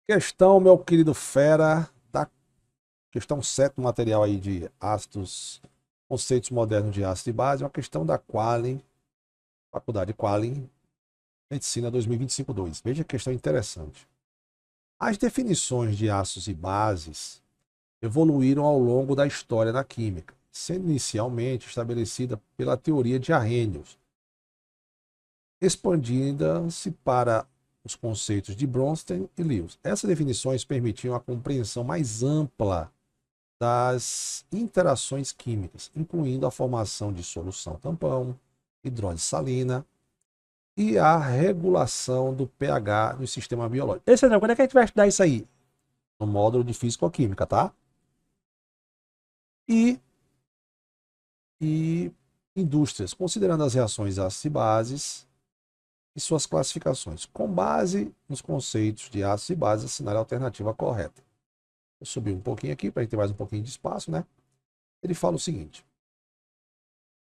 Questão, meu querido fera, da questão 7 do material aí de ácidos, conceitos modernos de ácido e base, uma questão da Quali, Faculdade Quali, Medicina 2025-2. Veja que questão interessante. As definições de ácidos e bases evoluíram ao longo da história da química, sendo inicialmente estabelecida pela teoria de Arrhenius, expandindo-se para os conceitos de Bronsted e Lewis. Essas definições permitiam a compreensão mais ampla das interações químicas, incluindo a formação de solução tampão, hidrólise salina e a regulação do pH no sistema biológico. Esse não, quando é que a gente vai estudar isso aí? No módulo de Físico-Química, tá? E, e indústrias, considerando as reações ácidos e bases e suas classificações. Com base nos conceitos de ácidos e bases, assinar a alternativa correta. Vou subir um pouquinho aqui para a gente ter mais um pouquinho de espaço, né? Ele fala o seguinte: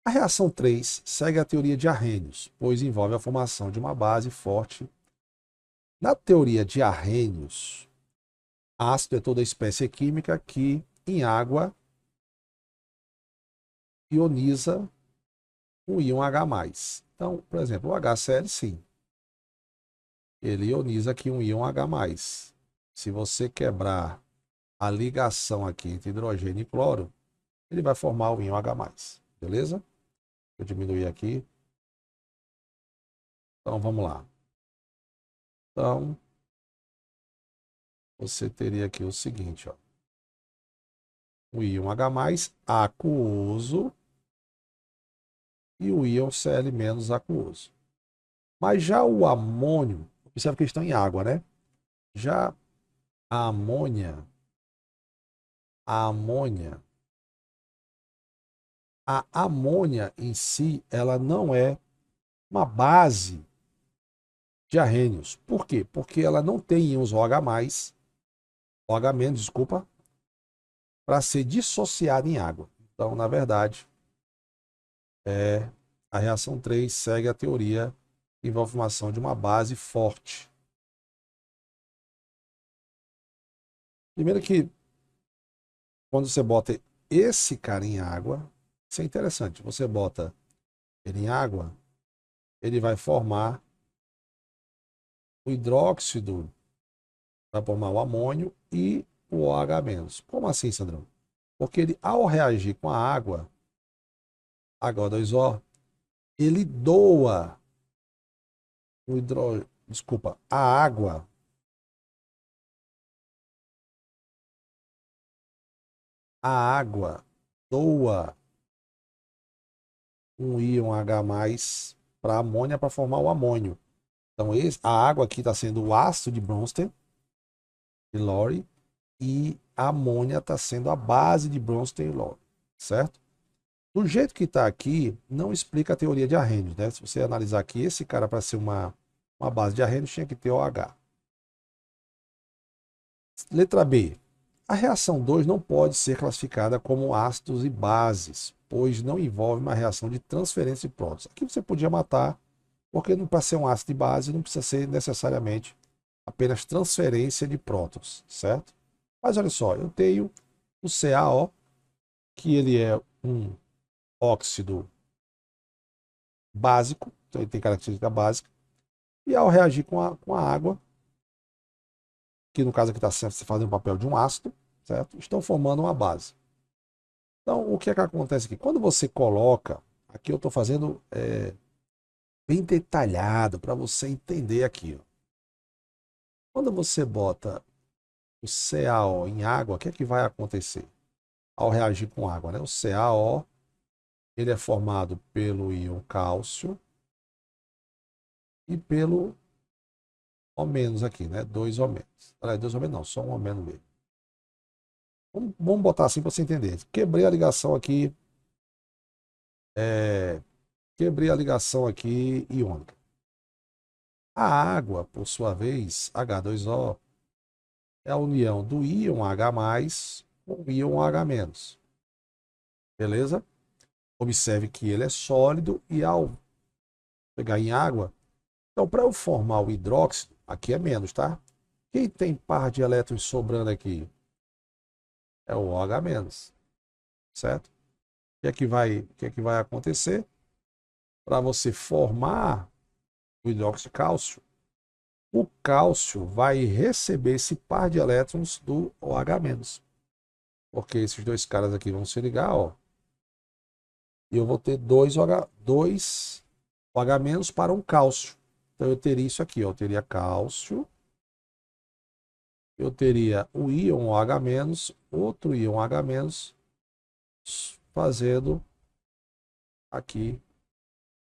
a reação 3 segue a teoria de Arrhenius, pois envolve a formação de uma base forte. Na teoria de Arrhenius, ácido é toda espécie química que, em água, ioniza com íon H+. Então, por exemplo, o HCl, sim, ele ioniza aqui um íon H+. Se você quebrar a ligação aqui entre hidrogênio e cloro, ele vai formar o íon H+. Beleza? Vou diminuir aqui. Então, vamos lá. Então, você teria aqui o seguinte, ó. O íon H+, aquoso, e o íon Cl- aquoso. Mas já o amônio, observe que eles estão em água, né? Já a amônia, a amônia em si, ela não é uma base de Arrhenius. Por quê? Porque ela não tem íons OH+, OH-, desculpa, para ser dissociada em água. Então, na verdade, a reação 3 segue a teoria que envolve a formação de uma base forte. Primeiro que, quando você bota esse cara em água, isso é interessante. Você bota ele em água, ele vai formar o hidróxido, vai formar o amônio e o OH-. Como assim, Sandrão? Porque ele, ao reagir com a água, H2O, ele doa o hidrogênio, desculpa, a água doa um íon H+ para a amônia para formar o amônio. Então, a água aqui está sendo o ácido de Bronsted, de Lowry, e a amônia está sendo a base de Bronsted e Lowry, certo? Do jeito que está aqui, não explica a teoria de Arrhenius, né? Se você analisar aqui, esse cara para ser uma base de Arrhenius tinha que ter OH. Letra B. A reação 2 não pode ser classificada como ácidos e bases, pois não envolve uma reação de transferência de prótons. Aqui você podia matar, porque para ser um ácido e base não precisa ser necessariamente apenas transferência de prótons, certo? Mas olha só, eu tenho o CaO, que ele é um óxido básico, então ele tem característica básica, e ao reagir com a água, que no caso aqui está fazendo o papel de um ácido, certo? Estão formando uma base. Então, o que é que acontece aqui? Quando você coloca, aqui eu estou fazendo bem detalhado para você entender aqui. Ó. Quando você bota o CaO em água, o que é que vai acontecer? Ao reagir com água, né? O CaO, ele é formado pelo íon cálcio e pelo O- aqui, né? Dois O-. Aliás, dois O- não, só um O- mesmo. Vamos botar assim para você entender. Quebrei a ligação aqui, é, quebrei a ligação aqui iônica. A água, por sua vez, H2O, é a união do íon H+ com o íon H-. Beleza? Observe que ele é sólido e ao pegar em água, então para eu formar o hidróxido, aqui é menos, tá? Quem tem par de elétrons sobrando aqui? É o OH-, certo? O que é que vai acontecer? Para você formar o hidróxido de cálcio, o cálcio vai receber esse par de elétrons do OH-, porque esses dois caras aqui vão se ligar, ó, e eu vou ter dois OH- para um cálcio. Então eu teria isso aqui, ó, eu teria cálcio, eu teria o íon OH-, outro íon OH-, fazendo aqui,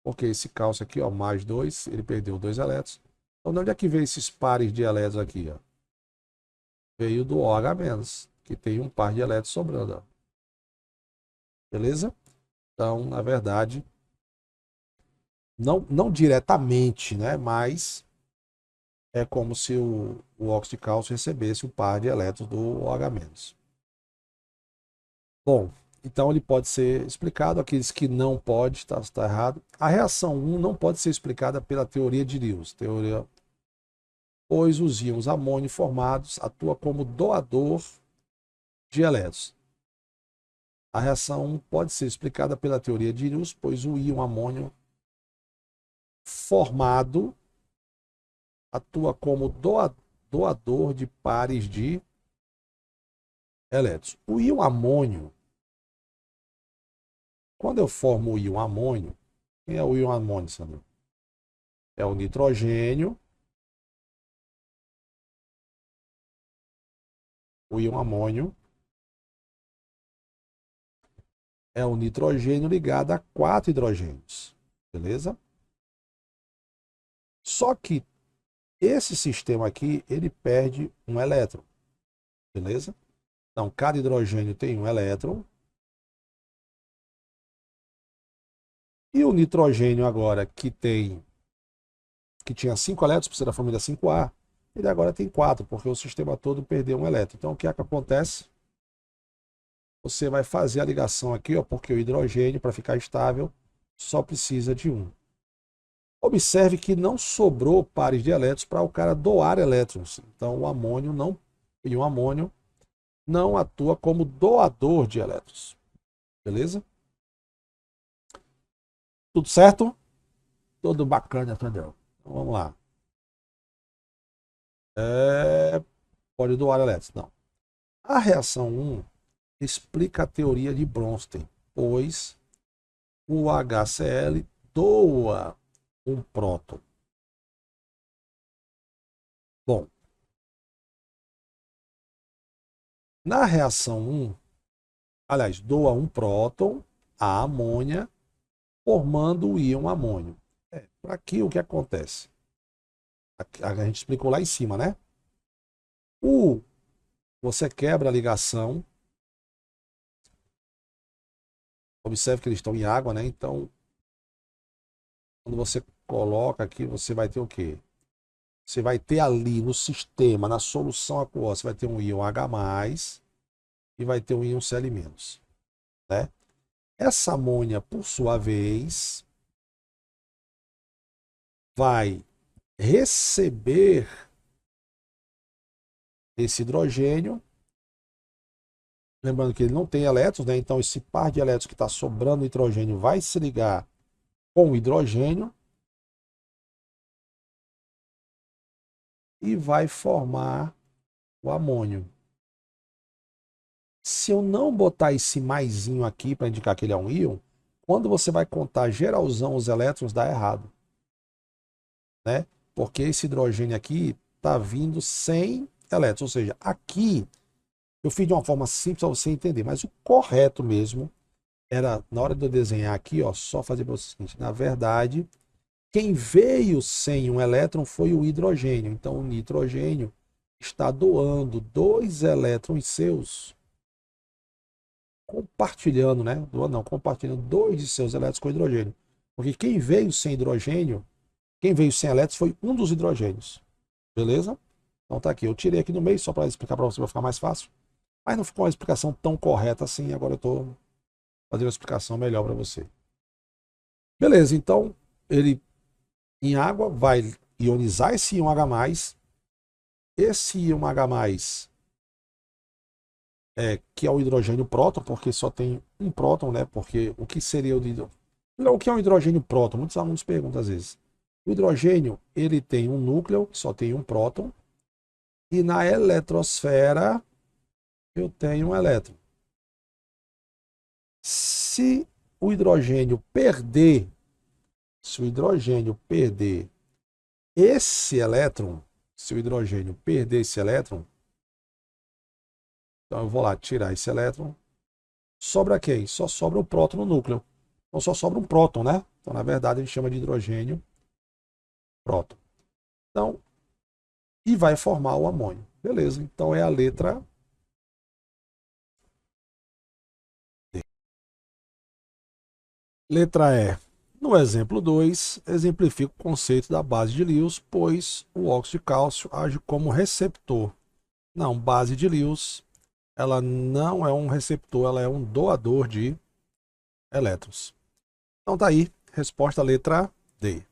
porque esse cálcio aqui, ó, mais 2, ele perdeu 2 elétrons. Então, de onde é que veio esses pares de elétrons aqui, ó? Veio do OH-, que tem um par de elétrons sobrando, ó. Beleza? Então, na verdade, não diretamente, né? Mas é como se o óxido de cálcio recebesse um par de elétrons do OH-. Bom, então ele pode ser explicado, aqueles que não pode, está errado. A reação 1 não pode ser explicada pela teoria de Lewis, pois os íons amônio formados atuam como doador de elétrons. A reação 1 pode ser explicada pela teoria de Lewis, pois o íon amônio formado atua como doador de pares de elétrons. O íon amônio, quando eu formo o íon amônio, quem é o íon amônio, Sandro? É o nitrogênio. O íon amônio é o nitrogênio ligado a 4 hidrogênios. Beleza? Só que esse sistema aqui, ele perde um elétron. Beleza? Então, cada hidrogênio tem um elétron. E o nitrogênio agora, que tinha 5 elétrons, por ser da família 5A, ele agora tem 4, porque o sistema todo perdeu um elétron. Então, o que é que acontece? Você vai fazer a ligação aqui, ó, porque o hidrogênio, para ficar estável, só precisa de um. Observe que não sobrou pares de elétrons para o cara doar elétrons. Então, o amônio não atua como doador de elétrons. Beleza? Tudo certo? Tudo bacana, entendeu? Então, vamos lá. Pode doar elétrons? Não. A reação 1 explica a teoria de Bronsted, pois o HCl doa um próton. Bom, na reação 1, aliás, doa um próton, a amônia, formando o íon amônio. Para aqui o que acontece? A gente explicou lá em cima, né? Você quebra a ligação. Observe que eles estão em água, né? Então, quando você coloca aqui, você vai ter o quê? Você vai ter ali no sistema, na solução aquosa, você vai ter um íon H+, e vai ter um íon Cl-, né? Essa amônia, por sua vez, vai receber esse hidrogênio. Lembrando que ele não tem elétrons, né? Então esse par de elétrons que está sobrando no hidrogênio vai se ligar com o hidrogênio e vai formar o amônio. Se eu não botar esse maisinho aqui para indicar que ele é um íon, quando você vai contar geralzão os elétrons, dá errado, né? Porque esse hidrogênio aqui está vindo sem elétrons, ou seja, aqui eu fiz de uma forma simples para você entender, mas o correto mesmo era, na hora de eu desenhar aqui, ó, só fazer para você o seguinte, na verdade, quem veio sem um elétron foi o hidrogênio. Então o nitrogênio está doando 2 elétrons seus, compartilhando, né? Doando não, compartilhando 2 de seus elétrons com o hidrogênio. Porque quem veio sem hidrogênio, quem veio sem elétrons foi um dos hidrogênios. Beleza? Então tá aqui. Eu tirei aqui no meio só para explicar para você, vai ficar mais fácil. Mas não ficou uma explicação tão correta assim. Agora eu estou fazendo uma explicação melhor para você. Beleza, então ele em água vai ionizar esse íon H+, Esse íon H+, que é o hidrogênio próton, porque só tem um próton, né? Porque o que seria o que é um hidrogênio próton? Muitos alunos perguntam às vezes. O hidrogênio, ele tem um núcleo, que só tem um próton, e na eletrosfera eu tenho um elétron. Se o hidrogênio perder, esse elétron, se o hidrogênio perder esse elétron, então eu vou lá tirar esse elétron, sobra quem? Só sobra o próton no núcleo. Então só sobra um próton, né? Então na verdade a gente chama de hidrogênio próton. Então, e vai formar o amônio. Beleza, então é a letra D. Letra E. No exemplo 2, exemplifica o conceito da base de Lewis, pois o óxido de cálcio age como receptor. Não, base de Lewis, ela não é um receptor, ela é um doador de elétrons. Então tá aí, resposta letra D.